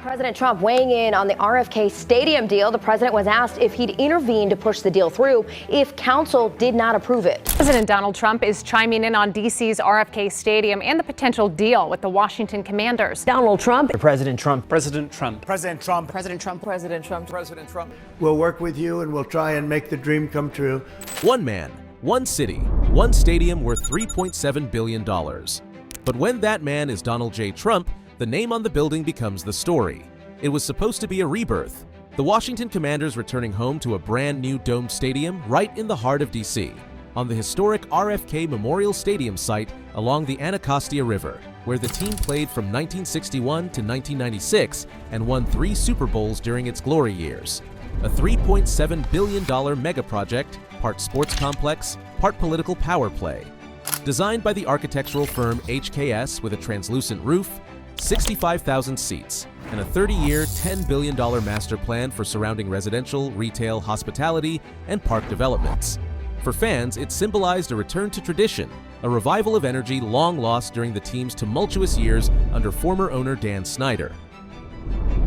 President Trump weighing in on the RFK Stadium deal. The president was asked if he'd intervene to push the deal through if council did not approve it. President Donald Trump is chiming in on D.C.'s RFK Stadium and the potential deal with the Washington Commanders. Donald Trump. President Trump. President Trump. President Trump. President Trump. President Trump. President Trump. We'll work with you and we'll try and make the dream come true. One man, one city, one stadium worth $3.7 billion. But when that man is Donald J. Trump, the name on the building becomes the story. It was supposed to be a rebirth. The Washington Commanders returning home to a brand new domed stadium right in the heart of D.C., on the historic RFK Memorial Stadium site along the Anacostia River, where the team played from 1961 to 1996 and won 3 Super Bowls during its glory years. A $3.7 billion megaproject, part sports complex, part political power play. Designed by the architectural firm HKS with a translucent roof, 65,000 seats, and a 30-year, $10 billion master plan for surrounding residential, retail, hospitality, and park developments. For fans, it symbolized a return to tradition, a revival of energy long lost during the team's tumultuous years under former owner Dan Snyder.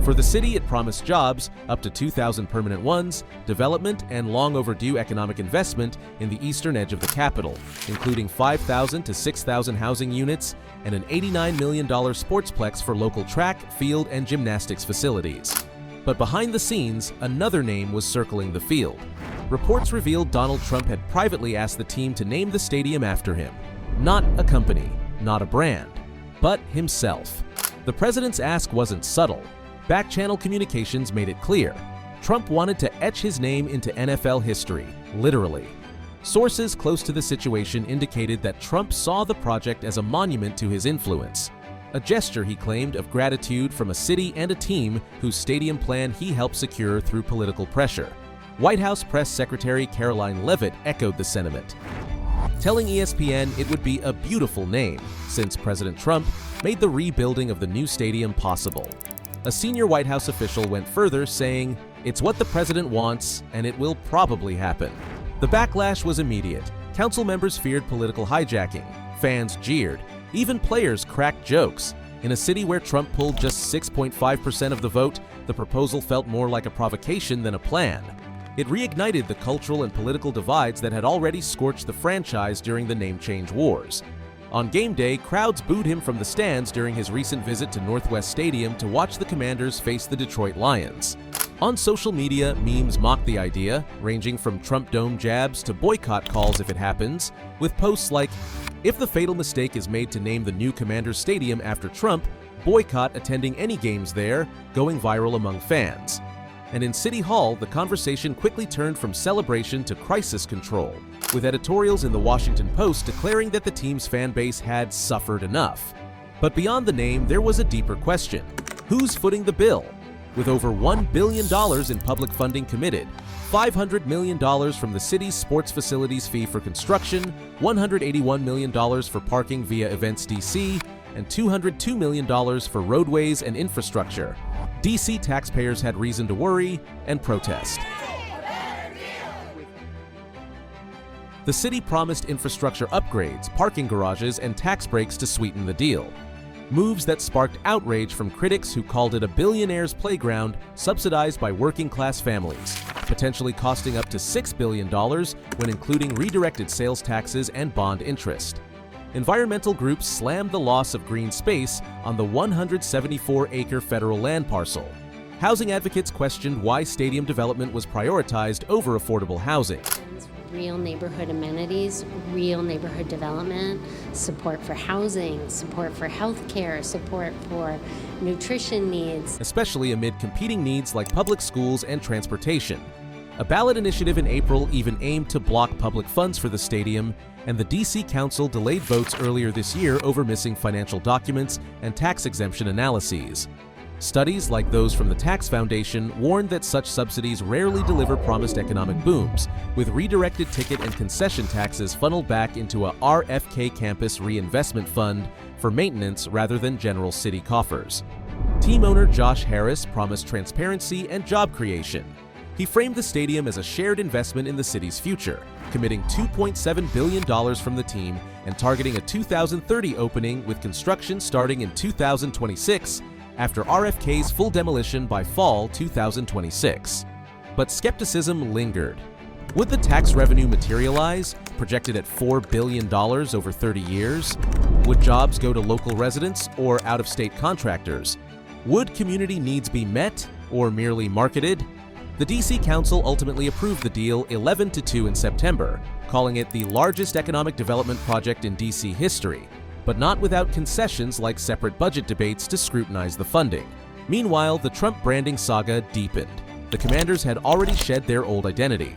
For the city, it promised jobs, up to 2,000 permanent ones, development, and long overdue economic investment in the eastern edge of the capital, including 5,000 to 6,000 housing units and an $89 million sportsplex for local track, field, and gymnastics facilities. But behind the scenes, another name was circling the field. Reports revealed Donald Trump had privately asked the team to name the stadium after him. Not a company, not a brand, but himself. The president's ask wasn't subtle. Back-channel communications made it clear. Trump wanted to etch his name into NFL history, literally. Sources close to the situation indicated that Trump saw the project as a monument to his influence, a gesture, he claimed, of gratitude from a city and a team whose stadium plan he helped secure through political pressure. White House Press Secretary Caroline Leavitt echoed the sentiment, telling ESPN it would be a beautiful name since President Trump made the rebuilding of the new stadium possible. A senior White House official went further, saying, "It's what the president wants, and it will probably happen." The backlash was immediate. Council members feared political hijacking. Fans jeered. Even players cracked jokes. In a city where Trump pulled just 6.5% of the vote, the proposal felt more like a provocation than a plan. It reignited the cultural and political divides that had already scorched the franchise during the name change wars. On game day, crowds booed him from the stands during his recent visit to Northwest Stadium to watch the Commanders face the Detroit Lions. On social media, memes mocked the idea, ranging from Trump dome jabs to boycott calls if it happens, with posts like, "If the fatal mistake is made to name the new Commanders Stadium after Trump, boycott attending any games there," going viral among fans. And in City Hall, the conversation quickly turned from celebration to crisis control, with editorials in the Washington Post declaring that the team's fan base had suffered enough. But beyond the name, there was a deeper question. Who's footing the bill? With over $1 billion in public funding committed, $500 million from the city's sports facilities fee for construction, $181 million for parking via Events DC, and $202 million for roadways and infrastructure, D.C. taxpayers had reason to worry and protest. The city promised infrastructure upgrades, parking garages, and tax breaks to sweeten the deal. Moves that sparked outrage from critics who called it a billionaire's playground subsidized by working-class families, potentially costing up to $6 billion when including redirected sales taxes and bond interest. Environmental groups slammed the loss of green space on the 174-acre federal land parcel. Housing advocates questioned why stadium development was prioritized over affordable housing. Real neighborhood amenities, real neighborhood development, support for housing, support for healthcare, support for nutrition needs. Especially amid competing needs like public schools and transportation. A ballot initiative in April even aimed to block public funds for the stadium, and the D.C. Council delayed votes earlier this year over missing financial documents and tax exemption analyses. Studies like those from the Tax Foundation warned that such subsidies rarely deliver promised economic booms, with redirected ticket and concession taxes funneled back into a RFK Campus Reinvestment Fund for maintenance rather than general city coffers. Team owner Josh Harris promised transparency and job creation. He framed the stadium as a shared investment in the city's future, committing $2.7 billion from the team and targeting a 2030 opening with construction starting in 2026 after RFK's full demolition by fall 2026. But skepticism lingered. Would the tax revenue materialize, projected at $4 billion over 30 years? Would jobs go to local residents or out-of-state contractors? Would community needs be met or merely marketed? The DC Council ultimately approved the deal 11-2 in September, calling it the largest economic development project in DC history, but not without concessions like separate budget debates to scrutinize the funding. Meanwhile, the Trump branding saga deepened. The Commanders had already shed their old identity.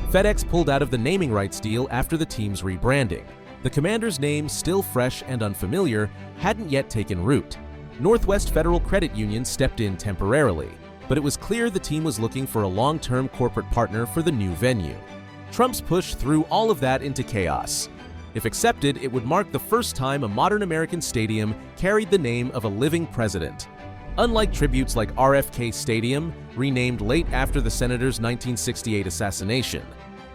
FedEx pulled out of the naming rights deal after the team's rebranding. The Commanders' name, still fresh and unfamiliar, hadn't yet taken root. Northwest Federal Credit Union stepped in temporarily, but it was clear the team was looking for a long-term corporate partner for the new venue. Trump's push threw all of that into chaos. If accepted, it would mark the first time a modern American stadium carried the name of a living president. Unlike tributes like RFK Stadium, renamed late after the senator's 1968 assassination,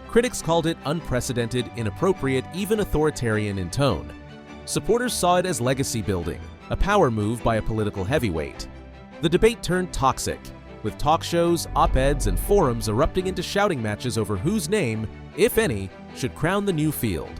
critics called it unprecedented, inappropriate, even authoritarian in tone. Supporters saw it as legacy building, a power move by a political heavyweight. The debate turned toxic, with talk shows, op-eds, and forums erupting into shouting matches over whose name, if any, should crown the new field.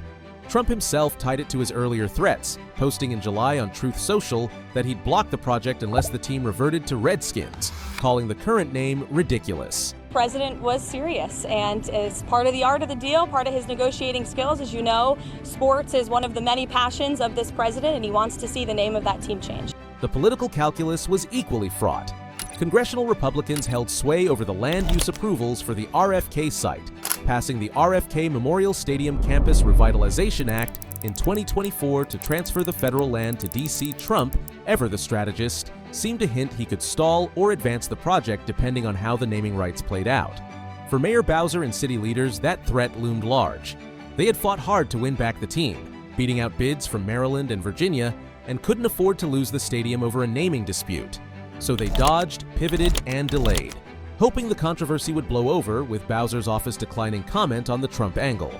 Trump himself tied it to his earlier threats, posting in July on Truth Social that he'd block the project unless the team reverted to Redskins, calling the current name ridiculous. The president was serious, and as part of the art of the deal, part of his negotiating skills, as you know, sports is one of the many passions of this president, and he wants to see the name of that team change. The political calculus was equally fraught. Congressional Republicans held sway over the land use approvals for the RFK site, passing the RFK Memorial Stadium Campus Revitalization Act in 2024 to transfer the federal land to D.C. Trump, ever the strategist, seemed to hint he could stall or advance the project depending on how the naming rights played out. For Mayor Bowser and city leaders, that threat loomed large. They had fought hard to win back the team, beating out bids from Maryland and Virginia, and couldn't afford to lose the stadium over a naming dispute. So they dodged, pivoted, and delayed, hoping the controversy would blow over, with Bowser's office declining comment on the Trump angle.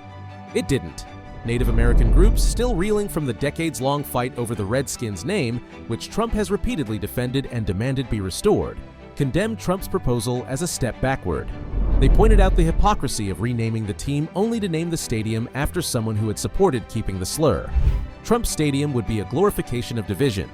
It didn't. Native American groups, still reeling from the decades-long fight over the Redskins name, which Trump has repeatedly defended and demanded be restored, condemned Trump's proposal as a step backward. They pointed out the hypocrisy of renaming the team only to name the stadium after someone who had supported keeping the slur. Trump's stadium would be a glorification of division.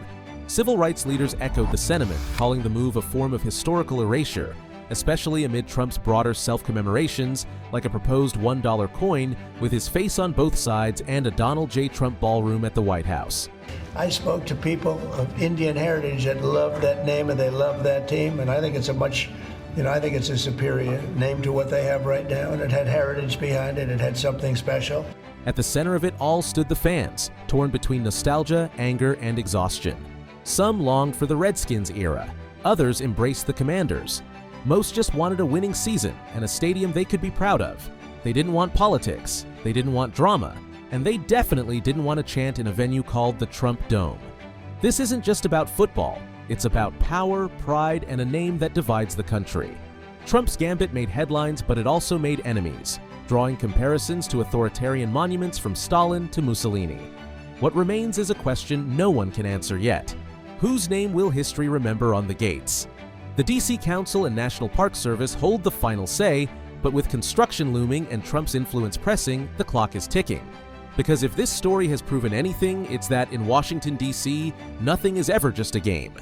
Civil rights leaders echoed the sentiment, calling the move a form of historical erasure, especially amid Trump's broader self-commemorations, like a proposed $1 coin with his face on both sides and a Donald J. Trump ballroom at the White House. I spoke to people of Indian heritage that love that name and they love that team, and I think it's a superior name to what they have right now, and it had heritage behind it, it had something special. At the center of it all stood the fans, torn between nostalgia, anger, and exhaustion. Some longed for the Redskins era, others embraced the Commanders. Most just wanted a winning season and a stadium they could be proud of. They didn't want politics, they didn't want drama, and they definitely didn't want to chant in a venue called the Trump Dome. This isn't just about football, it's about power, pride, and a name that divides the country. Trump's gambit made headlines, but it also made enemies, drawing comparisons to authoritarian monuments from Stalin to Mussolini. What remains is a question no one can answer yet. Whose name will history remember on the gates? The DC Council and National Park Service hold the final say, but with construction looming and Trump's influence pressing, the clock is ticking. Because if this story has proven anything, it's that in Washington, D.C., nothing is ever just a game.